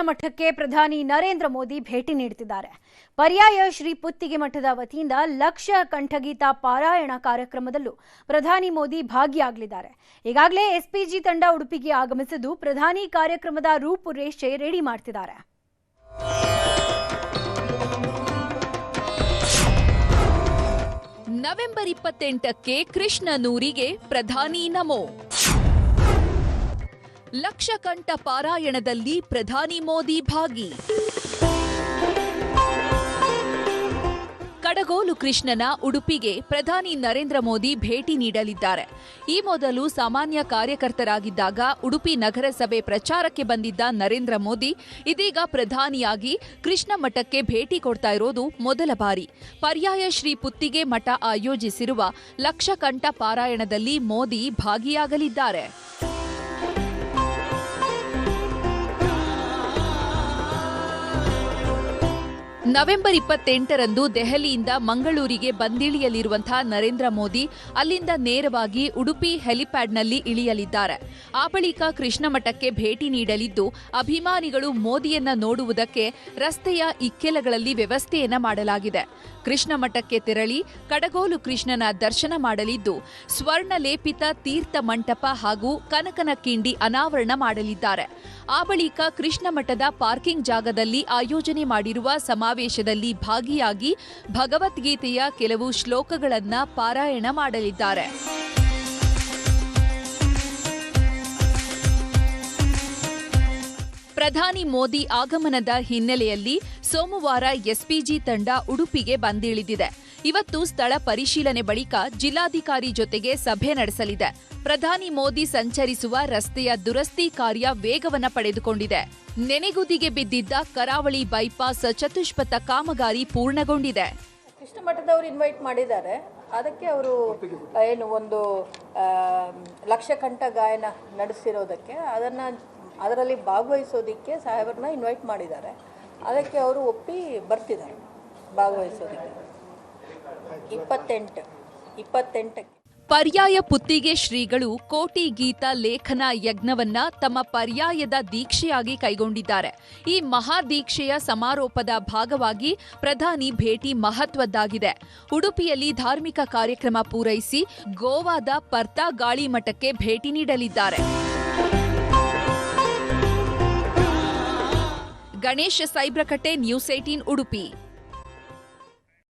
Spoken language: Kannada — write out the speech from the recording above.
ಮಠಕ್ಕೆ ಪ್ರಧಾನಿ ನರೇಂದ್ರ ಮೋದಿ ಭೇಟಿ ನೀಡುತ್ತಿದ್ದಾರೆ. ಪರ್ಯಾಯ ಶ್ರೀ ಪುತ್ತಿಗೆ ಮಠದ ವತಿಯಿಂದ ಲಕ್ಷ ಕಂಠಗೀತ ಪಾರಾಯಣ ಕಾರ್ಯಕ್ರಮದಲ್ಲೂ ಪ್ರಧಾನಿ ಮೋದಿ ಭಾಗಿಯಾಗಲಿದ್ದಾರೆ. ಈಗಾಗಲೇ ಎಸ್ಪಿಜಿ ತಂಡ ಉಡುಪಿಗೆ ಆಗಮಿಸಿದ್ದು ಪ್ರಧಾನಿ ಕಾರ್ಯಕ್ರಮದ ರೂಪುರೇಷೆ ರೆಡಿ ಮಾಡ್ತಿದ್ದಾರೆ. ನವೆಂಬರ್ 28ಕ್ಕೆ ಕೃಷ್ಣನೂರಿಗೆ ಪ್ರಧಾನಿ ನಮೋ. ಲಕ್ಷಕಂಠ ಪಾರಾಯಣದಲ್ಲಿ ಪ್ರಧಾನಿ ಮೋದಿ ಭಾಗಿ. ಕಡಗೋಲು ಕೃಷ್ಣನ ಉಡುಪಿಗೆ ಪ್ರಧಾನಿ ನರೇಂದ್ರ ಮೋದಿ ಭೇಟಿ ನೀಡಲಿದ್ದಾರೆ. ಈ ಮೊದಲು ಸಾಮಾನ್ಯ ಕಾರ್ಯಕರ್ತರಾಗಿದ್ದಾಗ ಉಡುಪಿ ನಗರಸಭೆ ಪ್ರಚಾರಕ್ಕೆ ಬಂದಿದ್ದ ನರೇಂದ್ರ ಮೋದಿ ಇದೀಗ ಪ್ರಧಾನಿಯಾಗಿ ಕೃಷ್ಣ ಮಠಕ್ಕೆ ಭೇಟಿ ಕೊಡ್ತಾ ಇರೋದು ಮೊದಲ ಬಾರಿ. ಪರ್ಯಾಯ ಶ್ರೀ ಪುತ್ತಿಗೆ ಮಠ ಆಯೋಜಿಸಿರುವ ಲಕ್ಷಕಂಠ ಪಾರಾಯಣದಲ್ಲಿ ಮೋದಿ ಭಾಗಿಯಾಗಲಿದ್ದಾರೆ. ನವೆಂಬರ್ 28ರಂದು ದೆಹಲಿಯಿಂದ ಮಂಗಳೂರಿಗೆ ಬಂದಿಳಿಯಲಿರುವಂತಹ ನರೇಂದ್ರ ಮೋದಿ ಅಲ್ಲಿಂದ ನೇರವಾಗಿ ಉಡುಪಿ ಹೆಲಿಪ್ಯಾಡ್ನಲ್ಲಿ ಇಳಿಯಲಿದ್ದಾರೆ. ಆ ಬಳಿಕ ಕೃಷ್ಣ ಮಠಕ್ಕೆ ಭೇಟಿ ನೀಡಲಿದ್ದು ಅಭಿಮಾನಿಗಳು ಮೋದಿಯನ್ನ ನೋಡುವುದಕ್ಕೆ ರಸ್ತೆಯ ಇಕ್ಕೆಲಗಳಲ್ಲಿ ವ್ಯವಸ್ಥೆಯನ್ನ ಮಾಡಲಾಗಿದೆ. ಕೃಷ್ಣ ಮಠಕ್ಕೆ ತೆರಳಿ ಕಡಗೋಲು ಕೃಷ್ಣನ ದರ್ಶನ ಮಾಡಲಿದ್ದು ಸ್ವರ್ಣ ಲೇಪಿತ ತೀರ್ಥ ಮಂಟಪ ಹಾಗೂ ಕನಕನ ಕಿಂಡಿ ಅನಾವರಣ ಮಾಡಲಿದ್ದಾರೆ. ಆ ಬಳಿಕ ಕೃಷ್ಣ ಮಠದ ಪಾರ್ಕಿಂಗ್ ಜಾಗದಲ್ಲಿ ಆಯೋಜನೆ ಮಾಡಿರುವ ಸಮಾವೇಶದಲ್ಲಿ ಭಾಗಿಯಾಗಿ ಭಗವದ್ಗೀತೆಯ ಕೆಲವು ಶ್ಲೋಕಗಳನ್ನು ಪಾರಾಯಣ ಮಾಡಲಿದ್ದಾರೆ. ಪ್ರಧಾನಿ ಮೋದಿ ಆಗಮನದ ಹಿನ್ನೆಲೆಯಲ್ಲಿ ಸೋಮವಾರ ಎಸ್ಪಿಜಿ ತಂಡ ಉಡುಪಿಗೆ ಬಂದಿಳಿದಿದೆ. ಇವತ್ತು ಸ್ಥಳ ಪರಿಶೀಲನೆ ಬಳಿಕ ಜಿಲ್ಲಾಧಿಕಾರಿ ಜೊತೆಗೆ ಸಭೆ ನಡೆಸಲಿದೆ. ಪ್ರಧಾನಿ ಮೋದಿ ಸಂಚರಿಸುವ ರಸ್ತೆಯ ದುರಸ್ತಿ ಕಾರ್ಯ ವೇಗವನ್ನು ಪಡೆದುಕೊಂಡಿದೆ. ನೆನೆಗುದಿಗೆ ಬಿದ್ದಿದ್ದ ಕರಾವಳಿ ಬೈಪಾಸ್ ಚತುಷ್ಪಥ ಕಾಮಗಾರಿ ಪೂರ್ಣಗೊಂಡಿದೆ. ಕೃಷ್ಣ ಮಠದವರು ಇನ್ವೈಟ್ ಮಾಡಿದ್ದಾರೆ. ಅದಕ್ಕೆ ಅವರು ಏನು ಒಂದು ಲಕ್ಷಕಂಠ ಗಾಯನ ನಡೆಸಿರೋದಕ್ಕೆ ಅದರಲ್ಲಿ ಭಾಗವಹಿಸೋದಕ್ಕೆ ಸಾಹೇಬರನ್ನ ಇನ್ವೈಟ್ ಮಾಡಿದ್ದಾರೆ. ಅದಕ್ಕೆ ಅವರು ಒಪ್ಪಿ ಬರ್ತಿದ್ದಾರೆ ಭಾಗವಹಿಸೋದಕ್ಕೆ 28ಕ್ಕೆ. ಪರ್ಯಾಯ ಪುತ್ತಿಗೆ ಶ್ರೀಗಳು ಕೋಟಿ ಗೀತ ಲೇಖನ ಯಜ್ಞವನ್ನ ತಮ್ಮ ಪರ್ಯಾಯದ ದೀಕ್ಷೆಯಾಗಿ ಕೈಗೊಂಡಿದ್ದಾರೆ. ಈ ಮಹಾದೀಕ್ಷೆಯ ಸಮಾರೋಪದ ಭಾಗವಾಗಿ ಪ್ರಧಾನಿ ಭೇಟಿ ಮಹತ್ವದ್ದಾಗಿದೆ. ಉಡುಪಿಯಲ್ಲಿ ಧಾರ್ಮಿಕ ಕಾರ್ಯಕ್ರಮ ಪೂರೈಸಿ ಗೋವಾದ ಪರ್ತಾ ಗಾಳಿ ಮಠಕ್ಕೆ ಭೇಟಿ ನೀಡಲಿದ್ದಾರೆ. ಗಣೇಶ್ ಸೈಬ್ರಕಟ್ಟೆ, ನ್ಯೂಸ್ 18 ಉಡುಪಿ.